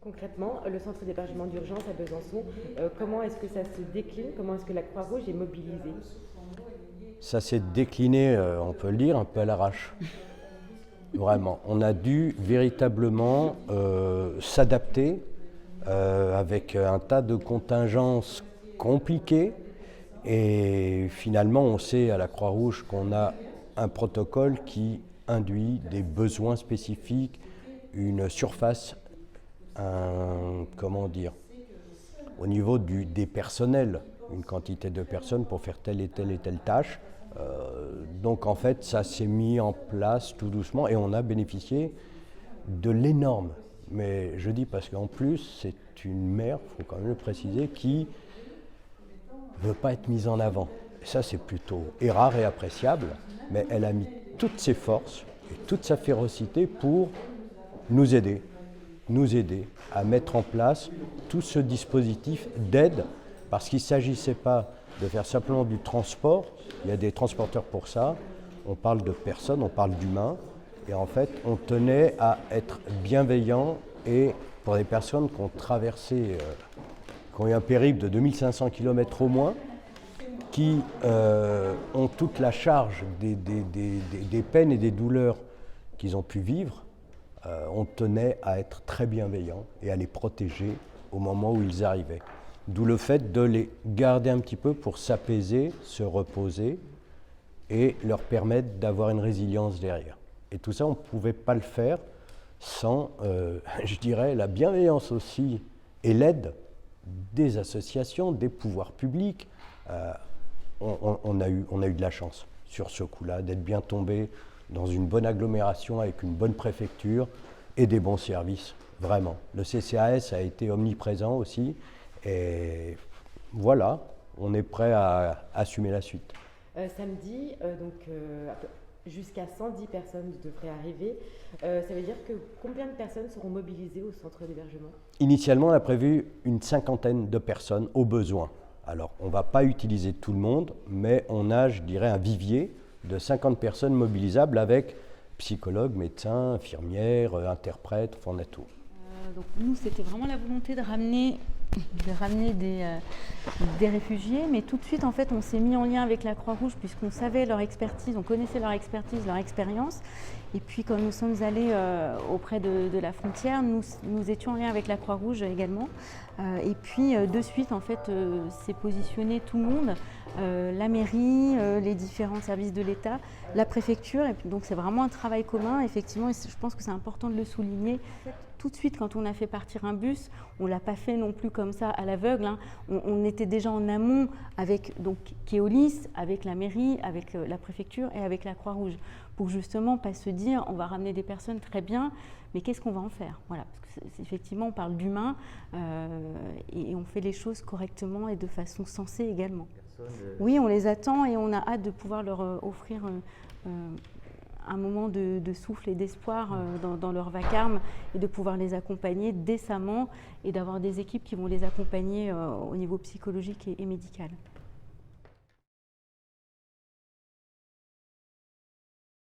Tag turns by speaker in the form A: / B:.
A: Concrètement, le centre d'hébergement d'urgence à Besançon, comment est-ce que ça se décline? Comment est-ce que la Croix-Rouge est mobilisée?
B: Ça s'est décliné, on peut le dire, un peu à l'arrache. Vraiment. On a dû véritablement s'adapter avec un tas de contingences compliquées. Et finalement, on sait à la Croix-Rouge qu'on a un protocole qui induit des besoins spécifiques, une surface, comment dire, au niveau des personnels, une quantité de personnes pour faire telle et telle tâche. Donc en fait, ça s'est mis en place tout doucement et on a bénéficié de l'énorme. Mais je dis parce qu'en plus, c'est une mère, il faut quand même le préciser, qui ne veut pas être mise en avant. Et ça, c'est plutôt rare et appréciable, mais elle a mis toutes ses forces et toute sa férocité pour nous aider à mettre en place tout ce dispositif d'aide, parce qu'il ne s'agissait pas de faire simplement du transport, il y a des transporteurs pour ça, on parle de personnes, on parle d'humains, et en fait on tenait à être bienveillant et pour des personnes qui ont traversé, qui ont eu un périple de 2500 km au moins, qui ont toute la charge des peines et des douleurs qu'ils ont pu vivre, on tenait à être très bienveillant et à les protéger au moment où ils arrivaient. D'où le fait de les garder un petit peu pour s'apaiser, se reposer et leur permettre d'avoir une résilience derrière. Et tout ça, on ne pouvait pas le faire sans, je dirais, la bienveillance aussi et l'aide des associations, des pouvoirs publics. On a eu de la chance sur ce coup-là, d'être bien tombé dans une bonne agglomération avec une bonne préfecture et des bons services, vraiment. Le CCAS a été omniprésent aussi et voilà, on est prêt à assumer la suite.
A: Samedi, jusqu'à 110 personnes devraient arriver. Ça veut dire que combien de personnes seront mobilisées au centre d'hébergement?
B: Initialement, on a prévu une 50aine de personnes au besoin. Alors, on ne va pas utiliser tout le monde, mais on a, je dirais, un vivier de 50 personnes mobilisables avec psychologues, médecins, infirmières, interprètes, on a tout.
C: Donc nous, c'était vraiment la volonté de ramener des réfugiés, mais tout de suite, en fait, on s'est mis en lien avec la Croix-Rouge puisqu'on savait leur expertise, on connaissait leur expertise, leur expérience. Et puis, quand nous sommes allés auprès de la frontière, nous étions en lien avec la Croix-Rouge également. Et puis, de suite, en fait, s'est positionné tout le monde, la mairie, les différents services de l'État, la préfecture. Et puis, donc, c'est vraiment un travail commun, effectivement, et je pense que c'est important de le souligner. Tout de suite, quand on a fait partir un bus, on ne l'a pas fait non plus comme ça à l'aveugle. Hein. On était déjà en amont avec donc, Keolis, avec la mairie, avec la préfecture et avec la Croix-Rouge, pour justement pas se dire on va ramener des personnes très bien, mais qu'est-ce qu'on va en faire? Voilà, parce que effectivement, on parle d'humain et on fait les choses correctement et de façon sensée également. Oui, on les attend et on a hâte de pouvoir leur offrir un moment de souffle et d'espoir dans leur vacarme et de pouvoir les accompagner décemment et d'avoir des équipes qui vont les accompagner au niveau psychologique et médical.